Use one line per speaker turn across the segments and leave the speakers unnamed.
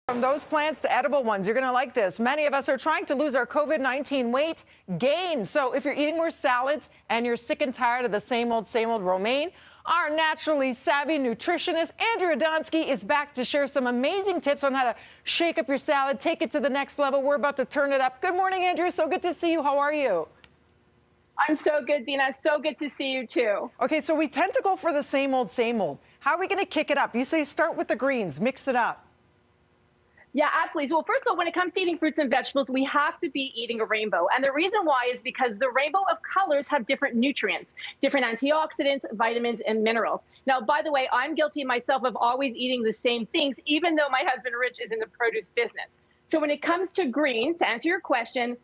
From those plants to edible ones, you're going to like this. Many of us are trying to lose our COVID-19 weight gain. So if you're eating more salads and you're sick and tired of the same old romaine, our naturally savvy nutritionist, Andrea Donsky, is back to share some amazing tips on how to shake up your salad, take it to the next level. We're about to turn it up. Good morning, Andrea. So good to see you. How are you?
I'm so good, Dina. So good to see you, too.
Okay, so we tend to go for the same old. How are we going to kick it up? You say start with the greens, mix it up.
Yeah, absolutely. Well, first of all, when it comes to eating fruits and vegetables, we have to be eating a rainbow. And the reason why is because the rainbow of colors have different nutrients, different antioxidants, vitamins, and minerals. Now, by the way, I'm guilty myself of always eating the same things, even though my husband Rich is in the produce business. So when it comes to greens, to answer your question,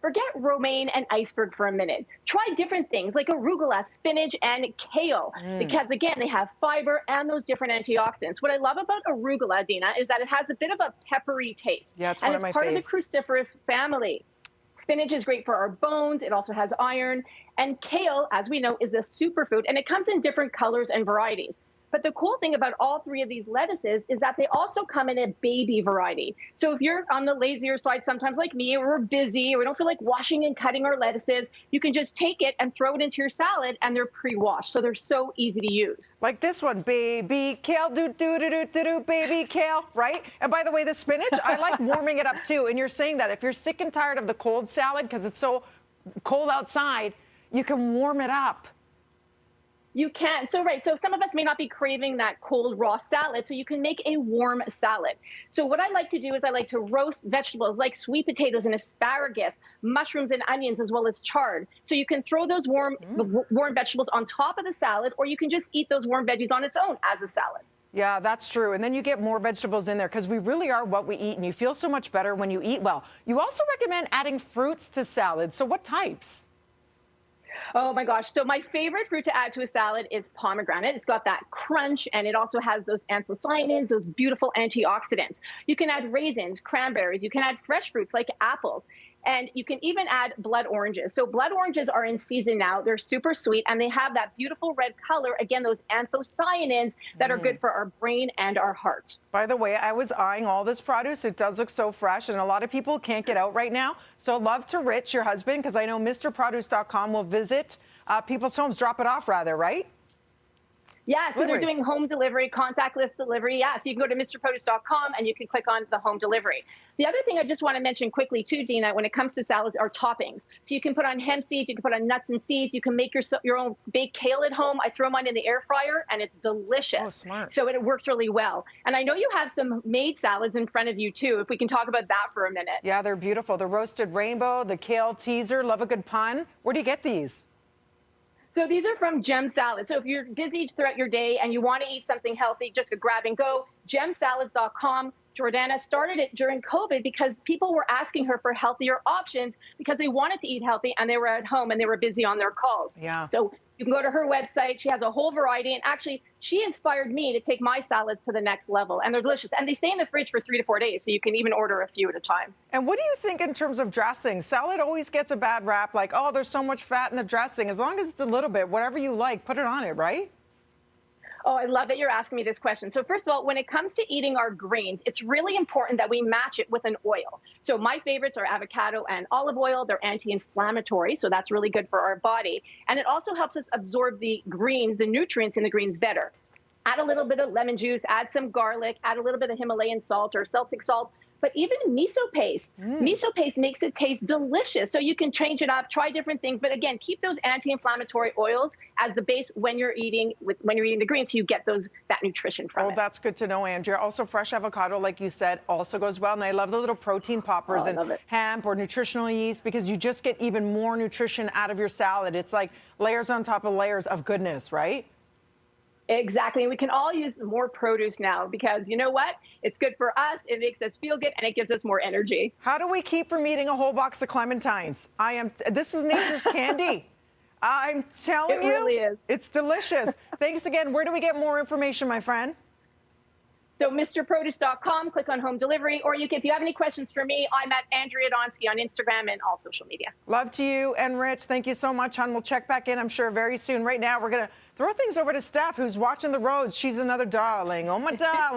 forget romaine and iceberg for a minute. Try different things like arugula, spinach, and kale, because again, they have fiber and those different antioxidants. What I love about arugula, Dina, is that it has a bit of a peppery taste.
Yeah, it's
and
one
it's
of my
part
faves.
of the cruciferous family. Spinach is great for our bones. It also has iron. And kale, as we know, is a superfood, and it comes in different colors and varieties. But the cool thing about all three of these lettuces is that they also come in a baby variety. So if you're on the lazier side, sometimes like me, or we're busy, or we don't feel like washing and cutting our lettuces, you can just take it and throw it into your salad, and they're pre-washed. So they're so easy to use.
Like this one, baby kale, baby kale, right? And by the way, the spinach, I like warming it up too. And you're saying that if you're sick and tired of the cold salad because it's so cold outside, you can warm it up.
You can. So, right. So some of us may not be craving that cold raw salad, so you can make a warm salad. So what I like to do is I like to roast vegetables like sweet potatoes and asparagus, mushrooms and onions, as well as chard. So you can throw those warm vegetables on top of the salad, or you can just eat those warm veggies on its own as a salad.
Yeah, that's true. And then you get more vegetables in there because we really are what we eat, and you feel so much better when you eat well. You also recommend adding fruits to salads. So what types?
Oh my gosh. So my favorite fruit to add to a salad is pomegranate. It's got that crunch, and it also has those anthocyanins, those beautiful antioxidants. You can add raisins, cranberries. You can add fresh fruits like apples. And you can even add blood oranges. So blood oranges are in season now. They're super sweet, and they have that beautiful red color. Again, those anthocyanins that are good for our brain and our heart.
By the way, I was eyeing all this produce. It does look so fresh, and a lot of people can't get out right now. So love to Rich, your husband, because I know MrProduce.com will visit people's homes, drop it off rather, right?
Yeah, so they're doing home delivery, contactless delivery. Yeah, so you can go to MrProduce.com and you can click on the home delivery. The other thing I just want to mention quickly too, Dina, when it comes to salads are toppings. So you can put on hemp seeds, you can put on nuts and seeds, you can make your own baked kale at home. I throw mine in the air fryer and it's delicious.
Oh, smart.
So it works really well. And I know you have some made salads in front of you too, if we can talk about that for a minute.
Yeah, they're beautiful. The roasted rainbow, the kale teaser, love a good pun. Where do you get these?
So these are from Gem Salad. So if you're busy throughout your day and you want to eat something healthy, just a grab and go, gemsalads.com. Jordana started it during COVID because people were asking her for healthier options because they wanted to eat healthy and they were at home and they were busy on their calls.
Yeah.
So you can go to her website. She has a whole variety. And actually, she inspired me to take my salads to the next level. And they're delicious. And they stay in the fridge for 3 to 4 days. So you can even order a few at a time.
And what do you think in terms of dressing? Salad always gets a bad rap, like, oh, there's so much fat in the dressing. As long as it's a little bit, whatever you like, put it on it, right?
Oh, I love that you're asking me this question. So first of all, when it comes to eating our grains, it's really important that we match it with an oil. So my favorites are avocado and olive oil. They're anti-inflammatory, so that's really good for our body. And it also helps us absorb the greens, the nutrients in the greens better. Add a little bit of lemon juice, add some garlic, add a little bit of Himalayan salt or Celtic salt. But even miso paste. Miso paste makes it taste delicious. So you can change it up, try different things. But again, keep those anti-inflammatory oils as the base when you're eating the greens, so you get that nutrition from it.
Oh, that's good to know, Andrea. Also, fresh avocado, like you said, also goes well. And I love the little protein poppers and hemp or nutritional yeast because you just get even more nutrition out of your salad. It's like layers on top of layers of goodness, right?
Exactly. And we can all use more produce now because you know what? It's good for us. It makes us feel good and it gives us more energy.
How do we keep from eating a whole box of clementines? This is nature's candy. I'm telling you.
It really is.
It's delicious. Thanks again. Where do we get more information, my friend?
So MrProduce.com, click on home delivery, or if you have any questions for me, I'm at Andrea Donsky on Instagram and all social media.
Love to you and Rich. Thank you so much, hon. We'll check back in, I'm sure, very soon. Right now, we're going to throw things over to Steph, who's watching the roads. She's another darling. Oh, my darling.